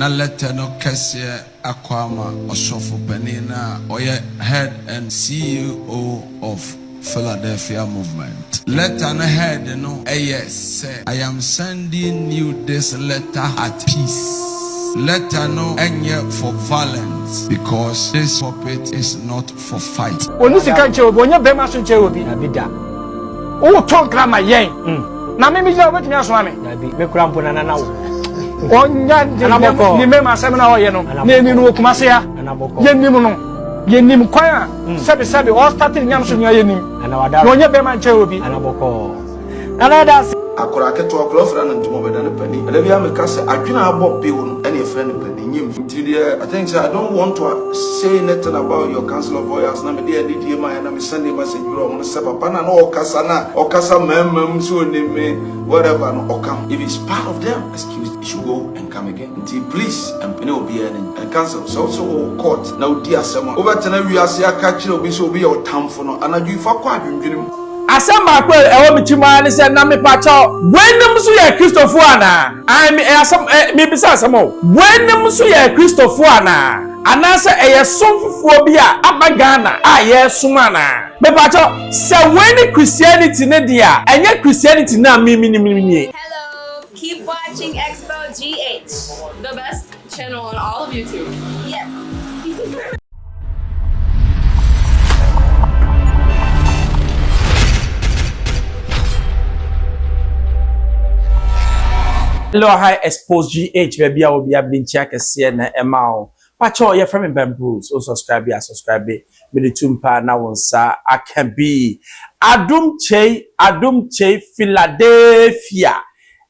na letter no kese akwama osofo panina oye head and CEO of Philadelphia movement. Letter no head no yes I am sending you this letter at peace. Letter no enye for violence because this puppet is not for fight. Oni sika nche obi onye bema so nche obi abida. O ton krama yen. Na me mi je obetumi aso ame. Dabi me kura mpo na na wo. Onya ni me ma sem na oye no. Na eni no kumase ya. Yenim no. Yenim kwan a sebe all starting nyam so nya yenim. Na onye bema nche obi. Anaboko. Anada akora keto akora fra na ntumo beda ne pani ada bia me kase adwena abo pe wo no ene fra ne pani nyim I think I don't want to say nothing about your council of lawyers na me dey die ma na me send a message bro mo se papa na no okasa memem so ni me whatever no okam if it's part of them excuse you should go and come again until please and pene obi and council so also court na odi asema over tena wi ase aka kire obi so obi your tamfo no anadwu fa kwa adwendwenem asamba kwel ewo michima ni se na me pacho wenem so ye Christopher ana me bisa asamo wenem so ye Christopher ana anase eye somfufuo bi a abagana a ye sumana me pacho se weni Christianity ne dia enye Christianity na mimi. Hello, keep watching Xposed GH, the best channel on all of YouTube. Yes. Hello, hi, Xposed GH, baby, I will be able to check a CN ML. Pacho, you're from Bruce, also subscribe, me the tumpa now, sir. I can be Adom Kyei, Philadelphia,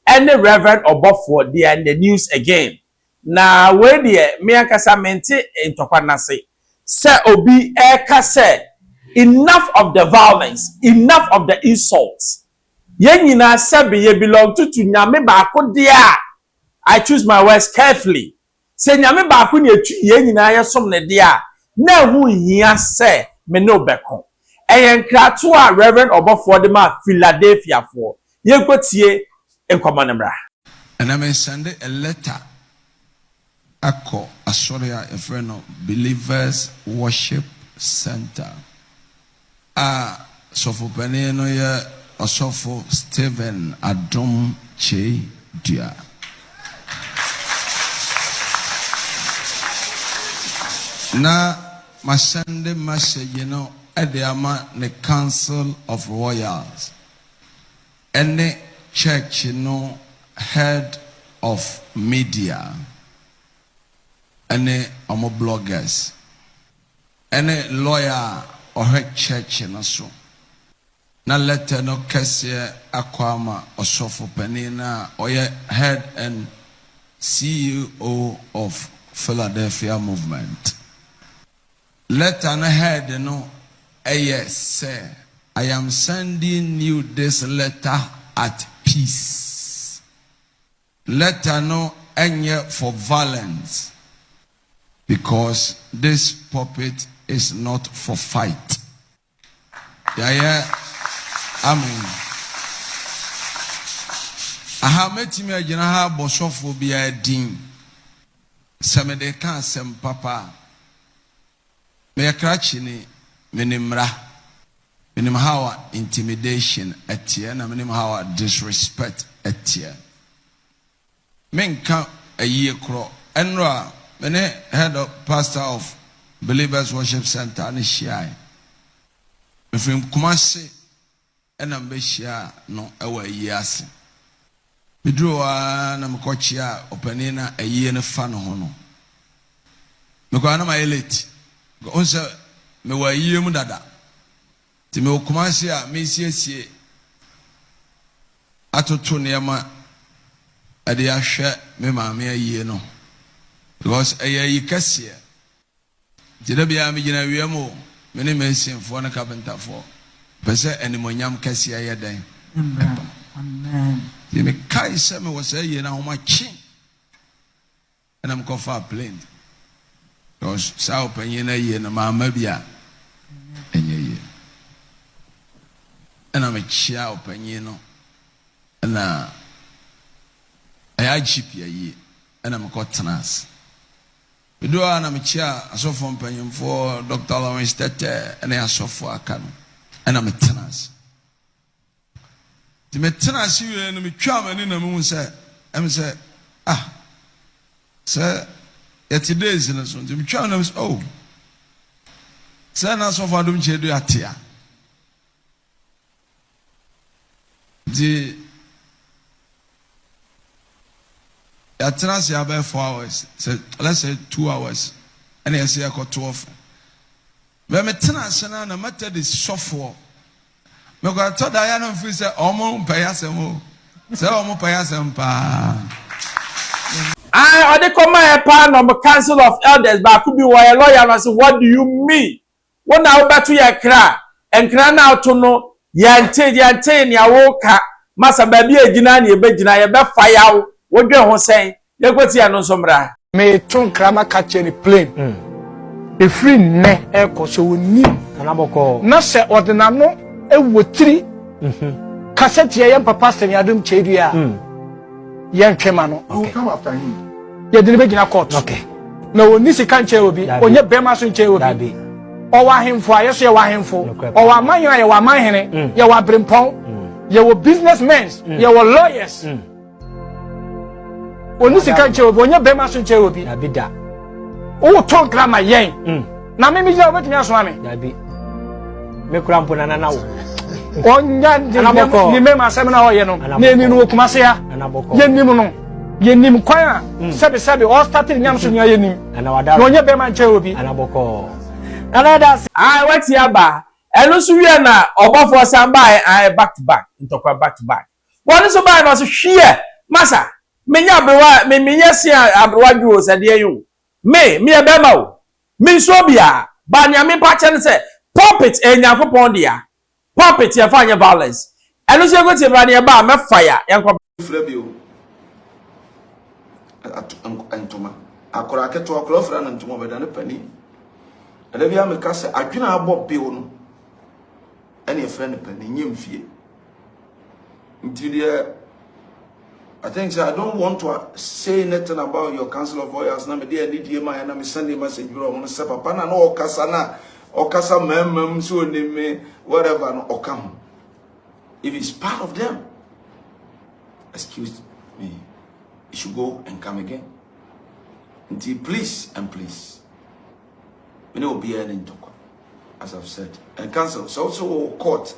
and the Reverend Obofourr, they are in the news again. Now, where the Miakasamente in Topanase, Sir Obi Eka said, enough of the violence, enough of the insults. Yen yina sabi ye belong to nyame baako dia. I choose my words carefully. Se nyame baako ni etu yen yina ye som ne dia. Na hu hia se me no beko. Eyen krato a Reverend Obofourr de ma Philadelphia for. Ye kwotie enkwama nemra. And I may send a letter. Ako asoria a friend of Believers Worship Center. So for penino ye Osofo Stephen Adom Kyei dia. Na ma send message at the ama the Council of Royals and the church head of media and the bloggers and the lawyer or her church so. Na letter no kese akwama osofo panina oye head and CEO of Philadelphia movement. Letter no head no say I am sending you this letter at peace. Letter no enye for violence because this puppet is not for fight. Yeah. Amen. Aha metimi agina ha bosofo bia din. Seme de kan sem papa. Me krachi ni menimra. Menim how intimidation etie na menim how disrespect etie. Menka aye kro enra mene head of pastor of Believers Worship Center ani shiai. Mefim Kumasi ena mbeshia no ewa yase bidro na mkochia openina eyi ne fa no ho no mekwa na maeleti onse me wa yi mu dada ti me okumase a me siesie atoto ne ma ade ahwe me maame ayi no because eyi kase jida bia me gina wiemo me ne mesinfo na carpenterfo pese enimonyam kase ayeden amen me kai se me was say na homa chi and I'm go for plane because sao penye na ye na mama bia enye ye and I'm chia openye no na aya chip ye ɛna mekɔ tenas bido a na mechia asɔfo mpanyimfo Dr. Lawrence Tete ɛna asɔfo aka no ɛna metenas di metenas wie no metwa mani na mu sɛ sɛ sɛ yɛte days no so di metwa na oh sɛ na asɔfo Adom Kyei do atea di Atrans ya about 4 hours. So let's say 2 hours. And I say I got 12. But me tenants na matter this software. Me go to da ya no fi say omo pay asem. Say omo pay asem pa. I ode come my pa no council of elders ba could be why lawyer no say what do you mean? What now beto ya kra? En kra na to no yante ni awoka. Masa ba bi agina na e bagina ye be fire wodwe ho sen yekwati ya no somra me tun krama catch any plane e free ne e ko so woni anaboko na se ordinano e wotiri cassette ye papa sen Adom Kyei dua ye ntwema no will come after him. ye dini be gina court okay na woni sika nche obi onye bema so nche obi o wa hemfo ayeso ye wa hemfo o wa man ye wa man hene ye wa brempon ye wo businessmen ye wo lawyers oni sika nche obi onye bema so nche obi abida o ton grama yen na me je obetumi aso ame dabi me kura mpo na wo onya ni me ma asem na ho ye no na eni no kumase ya yenim no yenim kwan a sebe all started nyam so nya yenim na onye bema nche obi anaboko that's wati aba eno so wie na Obofourr samba back to back ntokwa back to back woni so ba no so hwe masa menya abrewa menya si abrewa dwo se de yun me ebema o me so bia ba nya me pa chen se puppet enyakopon dia puppet ya fanya violence eno so go ti bra ne ba me fire yankwa Flabio antoma akora keto akora fra na ntoma beda ne pani ada bia me ka se adwena abo be wo no ene e fra ne pani nyemfie ntide I think so, I don't want to say nothing about your council of lawyers. Na me dey need you man na me send a message bro. Mo say papa na no okasa mem so ni whatever no okam. If it's part of them, excuse me, you should go and come again. Until please and please. We know be any talk, as I've said. And council so also court.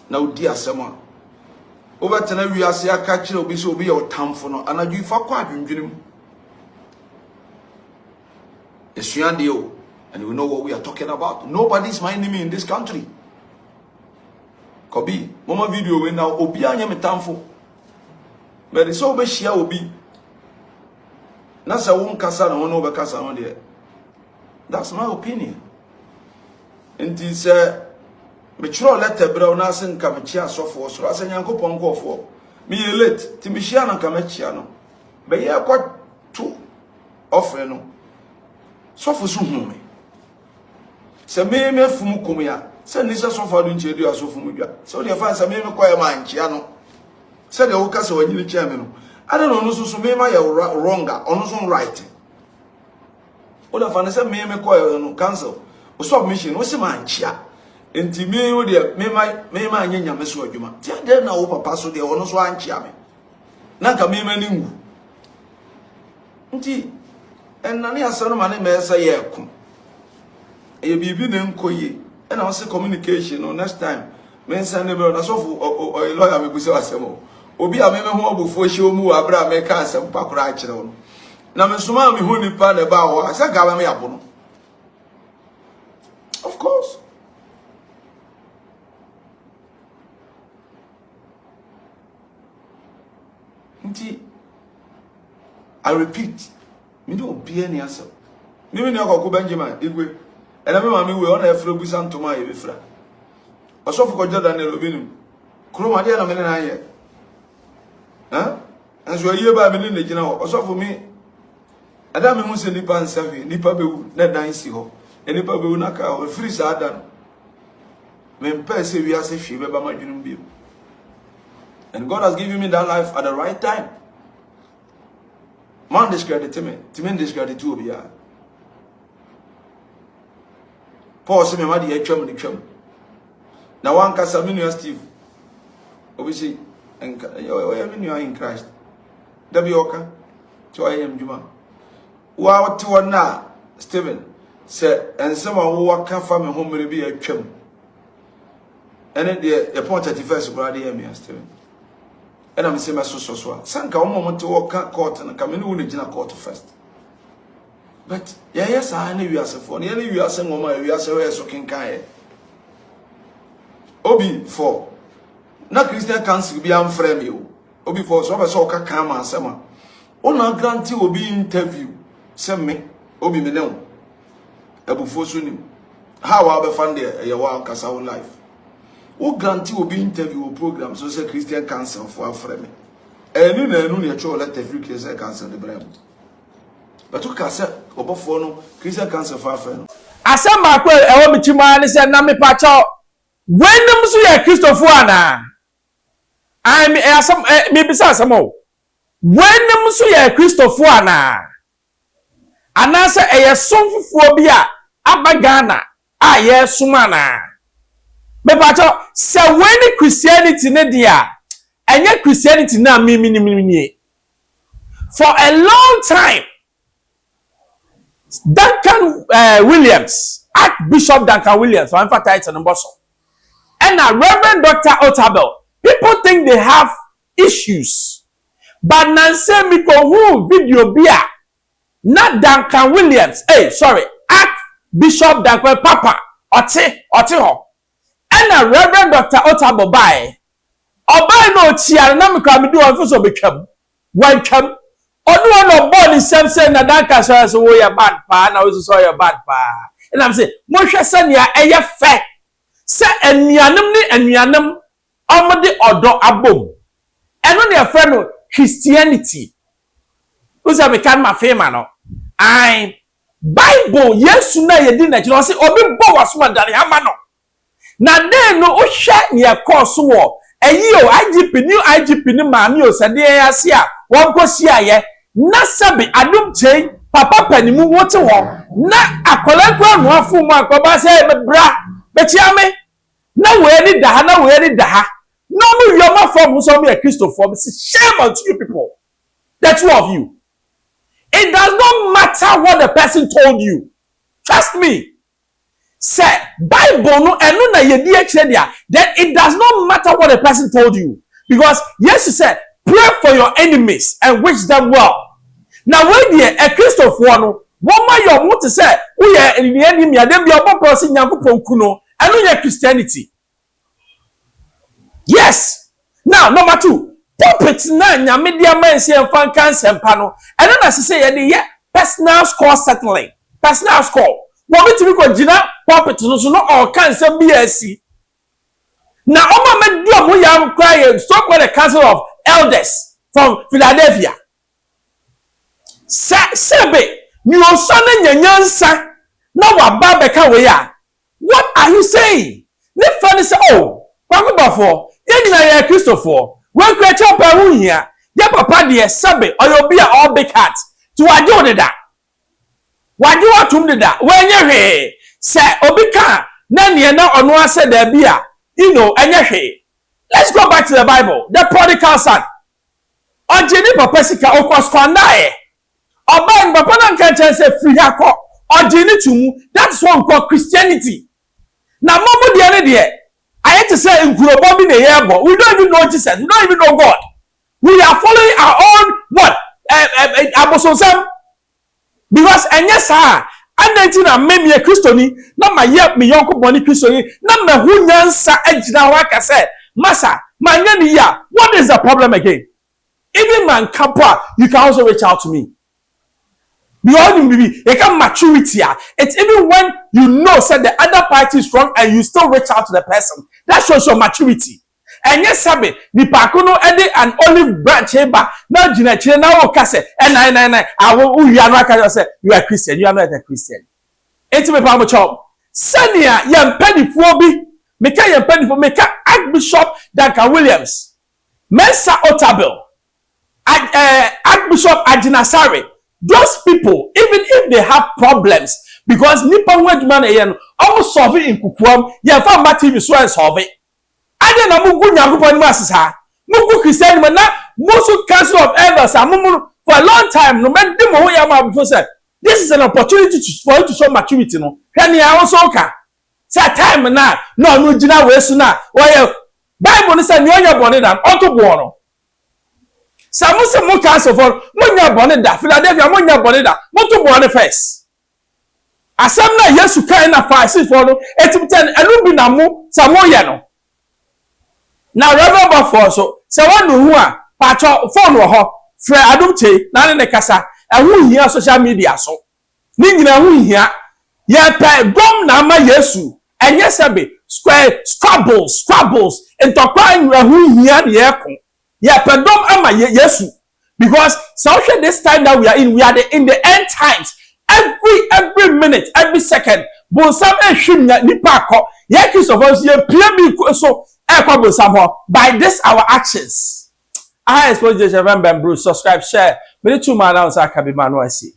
Now dear someone. Over tena we are say aka kire obi so obi your tamfo no anaju fa kwa adwendwenem esuande o and we know what we are talking about. Nobody is my enemy in this country. Kobi mama video we now obi anya metamfo but so obi hia obi na sa won kasa na won obi kasa no de. That's my opinion. And it's me chro letter bra na sen ka me chia sofo so asa nyankopon gofo me ye late ti me hia na ka me chia no be ye kwa tu ofre no sofo so hu me se me fum kum ya se ni se sofo adu nche du asofo mu dwa se o de fa se me kwa ya ma nchia no se de wo ka se wanyini chia me no ade no no so me ma ye wronga ono so right o da fa ne se me kwa no cancel o so mission o se ma nchia enti me wo de me ma anyanya me so adwuma ti ade na wo papa so de wono so anchia me na nka me ma ni ngu nti enna ne asano ma ne me say ye ku e bibi ne nkoye e na wo se communication no next time me send ne be na so fu o lawyer me busi asemo obi a me ho Obofourr hye omu wa bra me ka asem pakora a kire wo na me soma me ho nipa na ba wo asa ga ba me yabo no of course. I repeat, me don't be any answer. Me me go Benjamin Igwe. And I remember me we on a fro busan to my befra. Also for Jordan and Lobinum. Kroma dia na me na ye. Huh? And so ye ba me ni gina also for me. Adam me hu se nipa nsafi, nipa bewu na dan si ho. E nipa bewu na ka o free sa dan. Me mpa se wi ase hwe be ba madwunum bi. And God has given me that life at the right time. Man discredit me discredit you be. Paul say me ma dey atwam ni twam. Na wan kasa me nua Steve. Obi say enka yo me nua in Christ. Da bi oka. To ayem djuma. Wa wote wona Stephen say ensema wo waka fa me ho mere bi atwam. Ene de e point 31st brother here Stephen. And I'm saying, so. Sanka, one moment to walk court and come in the court first. But yes, I knew you as a phone. You are saying, woman, you are so king kai. Obi for not Christian council be unframe you. Obi for so I saw come and summer. Ona grantee will be interview. Send me, Obi me know. Obofourr sunim. How I be found there, your walk as our life. Who grantee will be interview program so say Christian Council for frame. Enu na enu na cho let every Christian Council the brand. But who can say Obofourr no Christian Council for frame. Asema kwa ewo michima ni se na me pacho. Wenum so ya Christopher ana. I me asem me bisa asemo. Wenum so ya Christopher ana. Anase eye somfufuo bi a abagana a ye sumana. Me pacho se when Christianity ne dia enye Christianity na me for a long time Duncan Williams, Archbishop Duncan Williams, for emphasize on boso, and Reverend Dr. Otabel, people think they have issues, but nanse miko who video bia not Duncan Williams, Archbishop Duncan Papa ote ho. And Reverend Dr. Otabel by Obai no chia na me kwa me do on so betwam wancam onu no born in same say na danka so we ya bad pa na we so ya bad pa and I'm say mo hwe se ne eye fe se anuanem ni anuanem omode odo abom eno ne fe no Christianity uza me kan ma fe ma no I Bible yesu na ye di na chi no say obi bo waso dare ama no na den no o hwe ne course wo eyi o IGP new IGP ni maami o sade ya se a won kosi aye na sabe Adom Kyei papa panimu wote ho na akolanko no afu mu akoba se bra be chiame na we ni daha na we ni daha no me yoma from so me Christopher shame on you people, the two of you. It does not matter what the person told you, trust me. Say Bible no enu na ye di akire dia, then it does not matter what the person told you, because yes said pray for your enemies and wish them well. Now when there a Christopher no woma your want to say we are the enemy dem be obo person Nyankopon ku no enu ye Christianity. Yes. Now number 2, pulpit na nyame dia man say fan kan sempa no enu na say ye dey personal score settling, personal score. What we go jina pulpit no so no all can say BSc. Now oma me do mo yam cry stop with the Council of Elders from Philadelphia. Sebe ni osane nyanyansa na wa ba beka we ya. What are you saying? Ne fan say oh, Obofourr, ye na ye Christopher, when creature pa hu hia, ye papa de sebe oyo bi a all big heart. To ajo de da. Waju atum de da wenye hwe se obika na ne na ono ase da bia you know enye hwe. Let's go back to the Bible. The prodigal son ojeni papa sika okwaskwanda e oban papa na nka chen se free akọ ojeni tumu. That's what we call Christianity. Na momo de ne de I to say in Kurobo bi na yebo, we don't even know Jesus, we don't even know God. We are following our own what abosonsam. Because enye sa anenti na meme ye Kristoni na ma ye me yonko boni Kristoni na ma hu nyansa agina ho aka say masa manya ni ya. What is the problem again? Even man kapwa, you can also reach out to me. Beyond maybe you can maturity. It's even when you know say the other party is wrong and you still reach out to the person. That shows your maturity. And yes, sabe ni pakuno ede an olive branch eba na jina chire na o kase nine awo you are not say you are Christian, you are not a Christian. Enti me pa mo chop senia yem panifuo bi meka yem panifo meka Archbishop Duncan Williams, Mensa Otabel, Archbishop Ajinasare, those people, even if they have problems, because nipa wedman yen almost solve it in kukuam, ya fa ma TV so and solve it. I don't know mugu nyakupo ni masisa. Mugu Christian man na most council of elders for a long time no man dem ho ya ma before said this is an opportunity for you to show maturity no. Hwani ya also ka. Say time na no gina we so na. Why Bible ni say nyonya bone dan auto bono. Samuse mo council for monya bone da Philadelphia monya bone da. Moto bone first. Asam na Yesu kan na faisi for no etimten enu bi na mo samoye no. Now Reverend Obofourr so say one who a patcho phone wo ho frɛ Adom Kyei na ne kasa ɛho hia social media so ni nyina ho hia ye pɛ dom na ma Yesu enye sebe square squabbles entokwa ho hia ne yeko ye pɛ dom ama Yesu because so this time that we are in the end times every minute every second bonsam ehwim nipa akọ ye kiss of us ye pia bi so ekọ bonsam ho by this our actions. I Xposed Bruce, subscribe, share. Me the two man now say can be man I see.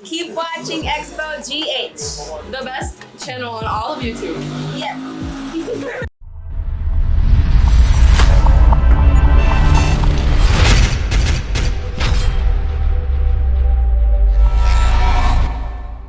Keep watching Xposed GH, the best channel on all of YouTube. Yes.